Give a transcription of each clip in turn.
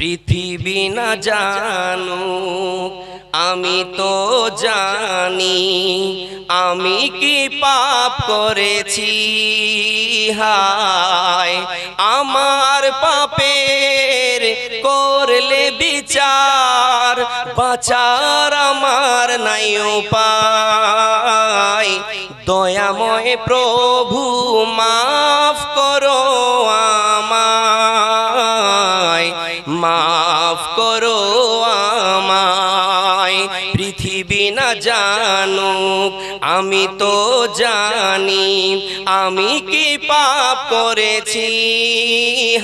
পৃথিবী না জানুক আমি তো জানি আমি কি পাপ করেছি। হায় আমার পাপের করলে বিচার, বাঁচার আমার নাই উপায়। দয়াময় প্রভু মাফ করো আমায়, মাফ করো আমায়। পৃথিবী না জানুক আমি তো জানি আমি কি পাপ করেছি।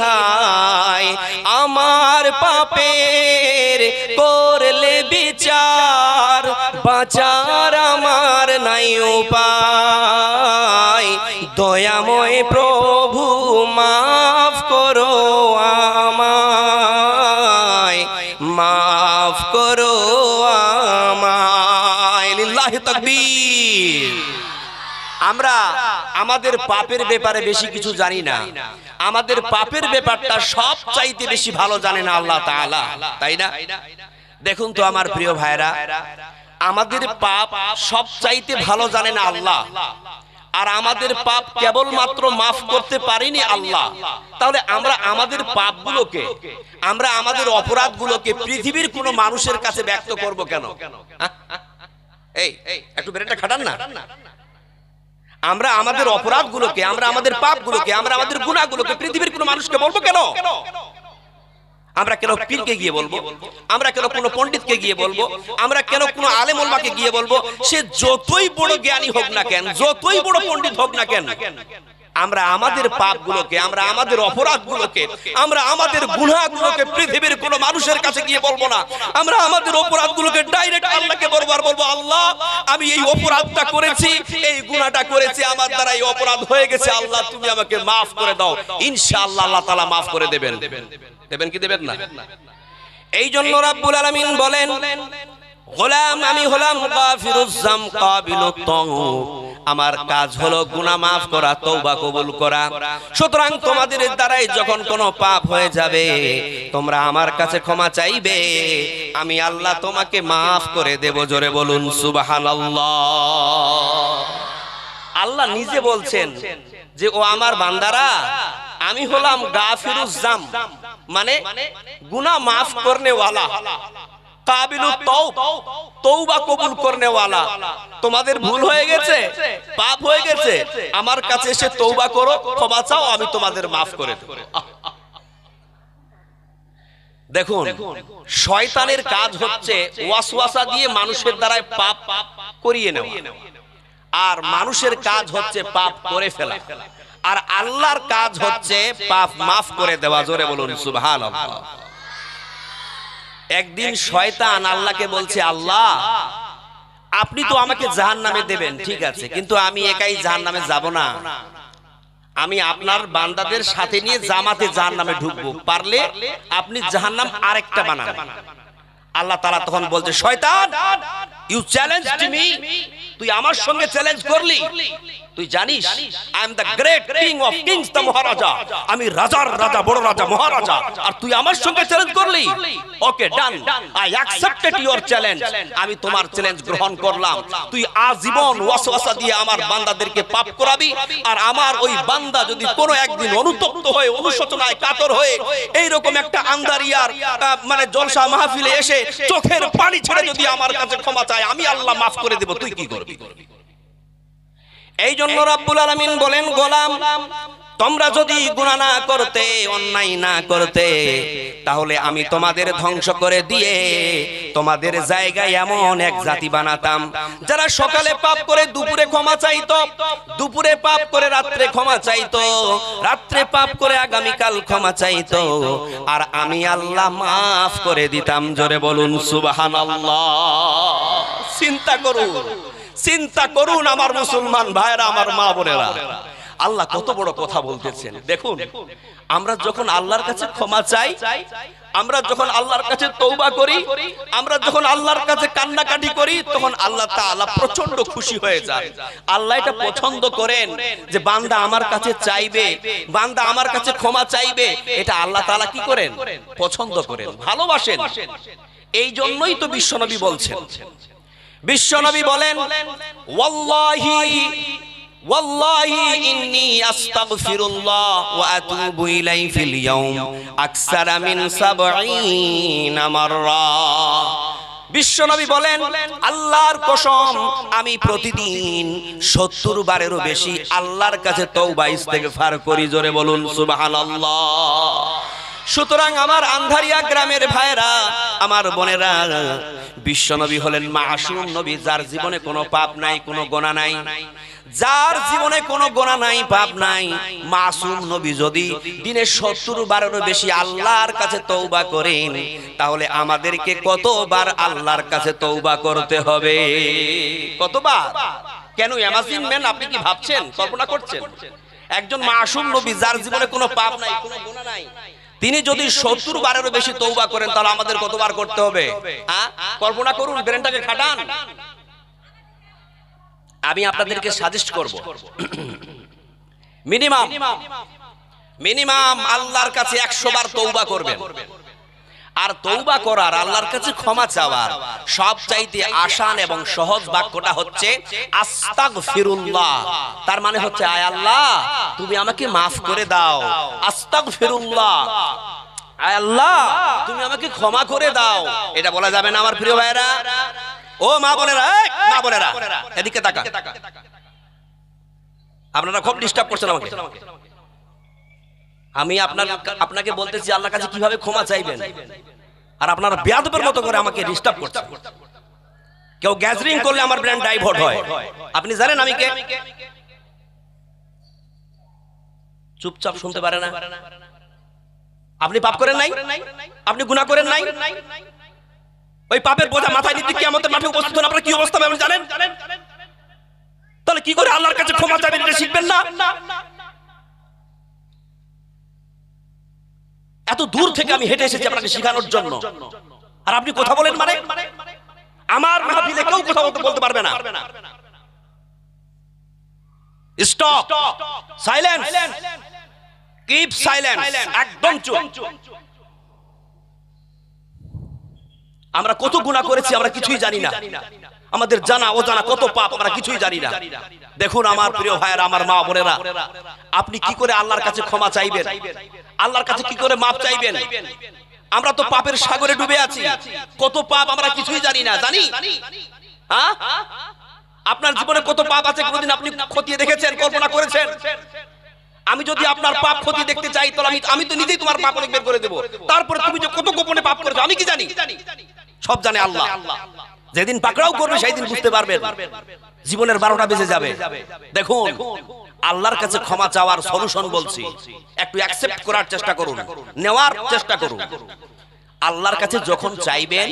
হায় আমার পাপের করলে বিচার, বাঁচার আমার নাই উপায়। দয়াময় প্রভু মাফ করো আমায়, মাফ করো আমায়। লিল্লাহি তাকবীর। আমরা আমাদের পাপের ব্যাপারে বেশি কিছু জানি না, আমাদের পাপের ব্যাপারটা সব চাইতে বেশি ভালো জানেন আল্লাহ তাআলা, তাই না? দেখুন তো আমার প্রিয় ভাইরা, আমাদের পাপ সব চাইতে ভালো জানেন আল্লাহ, আর আমাদের পাপ কেবলমাত্র মাফ করতে পারিনি আল্লাহ। তাহলে আমরা আমাদের পাপগুলোকে, আমরা আমাদের অপরাধগুলোকে পৃথিবীর কোনো মানুষের কাছে ব্যক্ত করব কেন? এই একটু ব্রেনটা খাটান না। আমরা আমাদের অপরাধগুলোকে, আমরা আমাদের পাপগুলোকে, আমরা আমাদের গুনাহগুলোকে পৃথিবীর কোনো মানুষকে বলবো কেন? আমরা কেন পীরকে গিয়ে বলবো? আমরা কেন কোনো পণ্ডিতকে গিয়ে বলবো? আমরা কেন কোনো আলেম ওলামাকে গিয়ে বলবো? সে যতই বড় জ্ঞানী হোক না কেন, যতই বড় পণ্ডিত হোক না কেন, আমরা আমাদের পাপগুলোকে, আমরা আমাদের অপরাধগুলোকে, আমরা আমাদের গুনাহগুলোকে পৃথিবীর কোনো মানুষের কাছে গিয়ে বলবো না। আমরা আমাদের অপরাধগুলোকে ডাইরেক্ট আল্লাহকে বলবো, আর বলবো আল্লাহ আমি এই অপরাধটা করেছি, এই গুনাহটা করেছি, আমার দ্বারা এই অপরাধ হয়ে গেছে, আল্লাহ তুমি আমাকে মাফ করে দাও। ইনশাআল্লাহ আল্লাহ তাআলা মাফ করে দেবেন। দেবেন কি দেবেন না? এই জন্য রাব্বুল আলামিন বলেন, গোলাম আমি হলাম গাফিরুজ যাম কাবিলুত তাওব, আমার কাজ হলো গুনাহ মাফ করা, তওবা কবুল করা। সুতরাং তোমাদের দ্বারাই যখন কোনো পাপ হয়ে যাবে তোমরা আমার কাছে ক্ষমা চাইবে, আমি আল্লাহ তোমাকে মাফ করে দেব। জোরে বলুন সুবহানাল্লাহ। আল্লাহ নিজে বলছেন যে ও আমার বান্দারা, আমি হলাম গাফিরুজ যাম, মানে গুনাহ মাফ করনে ওয়ালা, কাবিলুত তাওব, তওবা কবুল করনে ওয়ালা। তোমাদের ভুল হয়ে গেছে, পাপ হয়ে গেছে, আমার কাছে এসে তওবা করো, ক্ষমা চাও, আমি তোমাদের মাফ করে দেব। দেখুন, শয়তানের কাজ হচ্ছে ওয়াসওয়াসা দিয়ে মানুষের দ্বারা পাপ করিয়ে নেওয়া, আর মানুষের কাজ হচ্ছে পাপ করে ফেলা, আর আল্লাহর কাজ হচ্ছে পাপ মাফ করে দেওয়া। জোরে বলুন সুবহানাল্লাহ। একদিন শয়তান আল্লাহকে বলছে, আল্লাহ আপনি তো আমাকে জাহান্নামে দেবেন, ঠিক আছে, কিন্তু আমি একাই জাহান্নামে যাব না, আমি আপনার বান্দাদের সাথে নিয়ে জামাতে জাহান্নামে ঢুকবো, পারলে আপনি জাহান্নাম আরেকটা বানান। আল্লাহ তাআলা তখন বলছে, শয়তান ইউ চ্যালেঞ্জড মি, তুই আমার সঙ্গে চ্যালেঞ্জ করলি, তুই জানিস I am the great king of kings, the maharaja, আমি রাজার রাজা, বড় রাজা, মহারাজা, আর তুই আমার সঙ্গে চ্যালেঞ্জ করলি। ওকে ডান, আই অ্যাকসেপ্টেড ইওর চ্যালেঞ্জ, আমি তোমার চ্যালেঞ্জ গ্রহণ করলাম। তুই আজীবন ওয়াসওয়াসা দিয়ে আমার বান্দাদেরকে পাপ করাবি, আর আমার ওই বান্দা যদি কোনো একদিন অনুতপ্ত হয়ে, অনুশোচনায় কাতর হয়ে এইরকম একটা আন্দারিয়ার মানে জলসা মাহফিলে এসে চোখের পানি ছেড়ে যদি আমার কাছে ক্ষমা চায়, আমি আল্লাহ মাফ করে দেব, তুই কি করবি? এই জন্য রাব্বুল আলামিন বলেন, গোলাম তোমরা যদি গুনাহ না করতে, অন্যায় না করতে, তাহলে আমি তোমাদের ধ্বংস করে দিয়ে তোমাদের জায়গায় এমন এক জাতি বানাতাম যারা সকালে পাপ করে দুপুরে ক্ষমা চাইতো, দুপুরে পাপ করে রাত্রে ক্ষমা চাইতো, রাত্রে পাপ করে আগামীকাল ক্ষমা চাইতো, আর আমি আল্লাহ মাফ করে দিতাম। জোরে বলুন সুবহানাল্লাহ। চিন্তা করুন, চিন্তা করুন আমার মুসলমান ভাইরা, আমার মা বোনেরা, আল্লাহ কত বড় কথা বলতেছেন দেখুন। আমরা যখন আল্লাহর কাছে ক্ষমা চাই, আমরা যখন আল্লাহর কাছে তওবা করি, আমরা যখন আল্লাহর কাছে কান্নাকাটি করি, তখন আল্লাহ তাআলা প্রচন্ড খুশি হয়ে যান। আল্লাহ এটা পছন্দ করেন যে বান্দা আমার কাছে চাইবে, বান্দা আমার কাছে ক্ষমা চাইবে, এটা আল্লাহ তাআলা কি করেন? পছন্দ করেন, ভালোবাসেন। এই জন্যই তো বিশ্বনবী বলছেন, বিশ্বনবী বলেন ওয়াল্লাহি ইন্নী আস্তাগফিরুল্লাহ ওয়া আতুবু ইলাইহি ফিল ইয়াউম আকসারা মিন ৭০ মাররা। বিশ্বনবী বলেন আল্লাহর কসম আমি প্রতিদিন ৭০ বারেরও বেশি আল্লাহর কাছে তওবা ইস্তেগফার করি। জোরে বলুন সুবহানাল্লাহ। সুতরাং আমার আন্ধারিয়া গ্রামের ভাইরা, আমার বোনেরা, বিশ্বনবী হলেন মাসুম নবী, যার জীবনে কোনো পাপ নাই, কোনো গোনা নাই, যার জীবনে কোনো গোনা নাই, পাপ নাই। মাসুম নবী যদি দিনে ৭০ বারেরও বেশি আল্লাহর কাছে তওবা করেন, তাহলে আমাদেরকে কতবার আল্লাহর কাছে তওবা করতে হবে? কতবার? কেন ইমাজিন আপনি কি ভাবছেন, কল্পনা করছেন? একজন মাসুম নবী যার জীবনে কোনো পাপ নাই, কোনো গোনা নাই, তিনি যদি ৭০ বারেরও বেশি তওবা করেন, তাহলে আমাদের কতবার করতে হবে? কল্পনা করুন, ব্রেনটাকে খাটান। আমি আপনাদেরকে সাজেস্ট করব, মিনিমাম আল্লাহর কাছে ১০০ বার তওবা করবেন। আর তওবা করার, আল্লাহর কাছে ক্ষমা চাওয়ার সবচাইতে আসান এবং সহজ বাক্যটা হচ্ছে আস্তাগফিরুল্লাহ। তার মানে হচ্ছে আয় আল্লাহ তুমি আমাকে মাফ করে দাও। আস্তাগফিরুল্লাহ, আয় আল্লাহ তুমি আমাকে ক্ষমা করে দাও। এটা বলা যাবে না আমার প্রিয় ভাইরা? ও মা বোনেরা, মা বোনেরা এদিকে তাকান, আপনারা খুব ডিস্টার্ব করছেন আমাকে। আমি আপনাকে বলতেছি আল্লাহর কাছে কিভাবে ক্ষমা চাইবেন, আর আপনারা বেয়াদবের মতো করে আমাকে ডিস্টার্ব করছেন। কেউ গ্যাজারিং করলে আমার ব্রেন ডাইভার্ট হয়। আপনি জানেন আমি কে? চুপচাপ শুনতে পারে না। আপনি পাপ করেন নাই, আপনি গুনাহ করেন নাই, ওই পাপের বোঝা মাথায় নিতে কিয়ামতের মাঠে উপস্থিত হন আপনার কি অবস্থা হবে আপনি জানেন? তাহলে কি করে আল্লাহর কাছে ক্ষমা চাইবেন এটা শিখবেন না? এত দূর থেকে আমি হেঁটে এসেছি আপনাকে শেখানোর জন্য, আর আপনি কথা বলেন মানে? আমার মাহফিলে কেউ কথা বলতে পারবে না। স্টপ, সাইলেন্স, কিপ সাইলেন্স, একদম চুপ। আমরা কত গুনাহ করেছি আমরা কিছুই জানি না, আমাদের জানা অজানা কত পাপ আমরা কিছুই জানি না। দেখুন আমার প্রিয় ভাইয়েরা, আমার মা বোনেরা, আপনি কি করে আল্লাহর কাছে ক্ষমা চাইবেন, আল্লাহর কাছে কি করে মাপ চাইবেন? আমরা তো পাপের সাগরে ডুবে আছি, কত পাপ আমরা কিছুই জানি না। জানি? হ্যাঁ, আপনার জীবনে কত পাপ আছে কোনদিন আপনি খতিয়ে দেখেছেন, কল্পনা করেছেন? আমি যদি আপনার পাপ ক্ষতি দেখতে চাই, তাহলে আমি তো নিজেই তোমার পাপ অনেক বের করে দেবো। তারপরে তুমি যে কত গোপনে পাপ করেছো আমি কি জানি? সব জানে আল্লাহ। যেদিন পাকড়াও করবে সেই দিন বুঝতে পারবেন, জীবনের 12টা বেজে যাবে। দেখুন আল্লাহর কাছে ক্ষমা চাওয়ার সলিউশন বলছি, একটু অ্যাকসেপ্ট করার চেষ্টা করুন, নেওয়ার চেষ্টা করুন। আল্লাহর কাছে যখন চাইবেন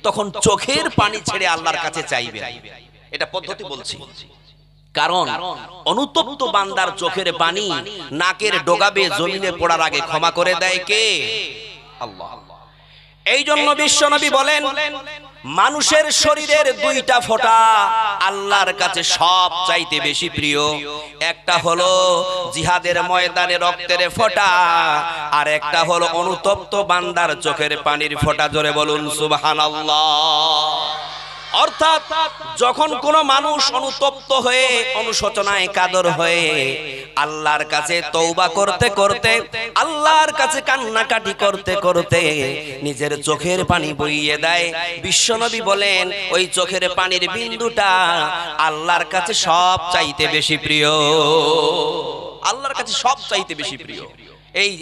তখন চোখের পানি ছেড়ে আল্লাহর কাছে চাইবেন, এটা পদ্ধতি বলছি। কারণ অনুতপ্ত বান্দার চোখের পানি নাকের ডোগাবে জমিনে পড়ার আগে ক্ষমা করে দেয় কে? আল্লাহ। এই জন্য বিশ্বনবী বলেন মানুষের শরীরের 2টা ফোঁটা আল্লাহর কাছে সব চাইতে বেশি প্রিয়। একটা হলো জিহাদের ময়দানে রক্তের ফোঁটা, আর একটা হলো অনুতপ্ত বান্দার চোখের পানির ফোঁটা। জোরে বলুন সুবহানাল্লাহ। অর্থাৎ যখন কোন মানুষ অনুতপ্ত হয়ে, অনুশোচনায় কাতর হয়ে আল্লাহর কাছে তওবা করতে করতে, আল্লাহর কাছে কান্নাকাটি করতে করতে নিজের চোখের পানি বইয়ে দেয়, বিশ্বনবী বলেন ওই চোখের পানির বিন্দুটা আল্লাহর কাছে সব চাইতে বেশি প্রিয়। আল্লাহর কাছে সব চাইতে বেশি প্রিয়।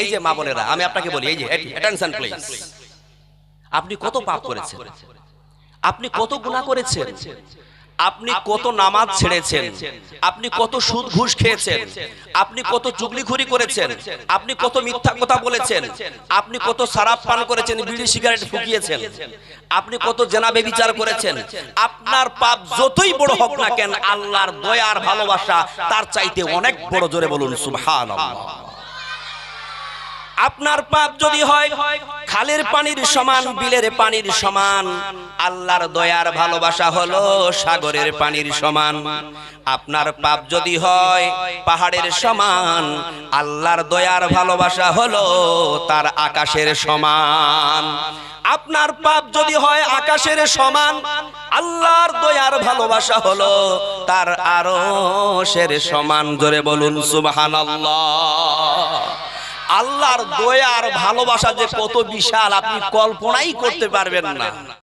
এই যে মা বোনেরা, আমি আপনাকে বলি, এই যে অ্যাটেনশন প্লিজ, আপনি কত পাপ করেছেন, আপনি কত গুনাহ করেছেন, আপনি কত নামাজ ছেড়েছেন, আপনি কত সুদ ঘুষ খেয়েছেন, আপনি কত চুগলিখুরি করেছেন, আপনি কত মিথ্যা কথা বলেছেন, আপনি কত শরাব পান করেছেন, বিড়ি সিগারেট ফুঁকিয়েছেন, আপনি কত জেনা ব্যভিচার করেছেন, আপনার পাপ যতই বড় হোক না কেন আল্লাহর দয়া আর ভালোবাসা তার চাইতে অনেক বড়। জোরে বলুন সুবহানাল্লাহ। আপনার পাপ যদি হয় খালের পানির সমান, বিলের পানির সমান, আল্লাহর দয়ার ভালোবাসা হলো সাগরের পানির সমান। আপনার পাপ যদি হয় পাহাড়ের সমান, আল্লাহর দয়ার ভালোবাসা হলো তার আকাশের সমান। আপনার পাপ যদি হয় আকাশের সমান, আল্লাহর দয়ার ভালোবাসা হলো তার আরশের সমান। জোরে বলুন সুবহানাল্লাহ। আল্লাহর দয়া আর ভালোবাসা যে কত বিশাল আপনি কল্পনাই করতে পারবেন না।